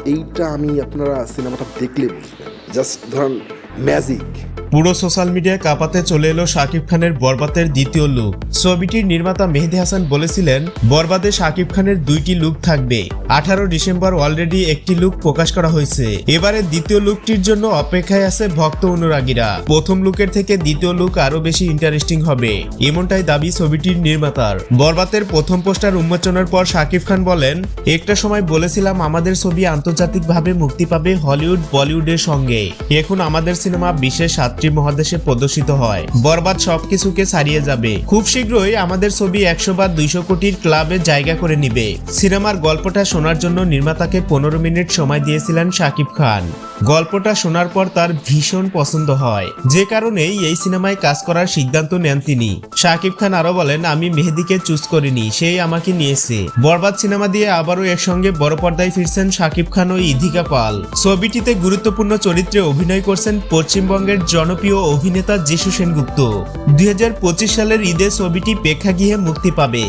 এইটা আমি আপনারা সিনেমাটা দেখলে বুঝবেন, জাস্ট ধরেন ম্যাজিক। পুরো সোশ্যাল মিডিয়ায় কাঁপাতে চলে এলো শাকিব খানের বরবাদের দ্বিতীয় লুক। ছবিটির নির্মাতা মেহেদী হাসান বলেছিলেন, বরবাদে শাকিব খানের 2টি লুক থাকবে। 18 ডিসেম্বর অলরেডি একটি লুক প্রকাশ করা হয়েছে। এবারে দ্বিতীয় লুকটির জন্য অপেক্ষায় আছে ভক্ত অনুরাগীরা। প্রথম লুকের থেকে দ্বিতীয় লুক আরো বেশি ইন্টারেস্টিং হবে, এমনটাই দাবি ছবিটির নির্মাতার। বরবাদের প্রথম পোস্টার উন্মোচনের পর শাকিব খান বলেন, একটা সময় বলেছিলাম আমাদের ছবি আন্তর্জাতিকভাবে মুক্তি পাবে হলিউড বলিউডের সঙ্গে। এখন আমাদের সিনেমা বিশেষ 7টি মহাদেশে প্রদর্শিত হয়। বরবাদ সবকিছুকে ছাড়িয়ে যাবে। খুব শীঘ্রই আমাদের ছবি 100 বা 200 কোটির ক্লাবে জায়গা করে নিবে। সিনেমার গল্পটা শোনার জন্য নির্মাতাকে 15 মিনিট সময় দিয়েছিলেন শাকিব খান। গল্পটা শোনার পর তার ভীষণ পছন্দ হয়, যে কারণেই এই সিনেমায় কাজ করার সিদ্ধান্ত নেন তিনি। শাকিব খান আরো বলেন, আমি মেহেদীকে চুজ করিনি, সেই আমাকে নিয়েছে। বরবাদ সিনেমা দিয়ে আবারও একসঙ্গে বড় পর্দায় ফিরছেন শাকিব খান ও ইধিকা পাল। ছবিটিতে গুরুত্বপূর্ণ চরিত্রে অভিনয় করছেন পশ্চিমবঙ্গের জনপ্রিয় অভিনেতা যিশু সেনগুপ্ত। 2025 সালের ঈদে ছবিটি প্রেক্ষাগৃহে মুক্তি পাবে।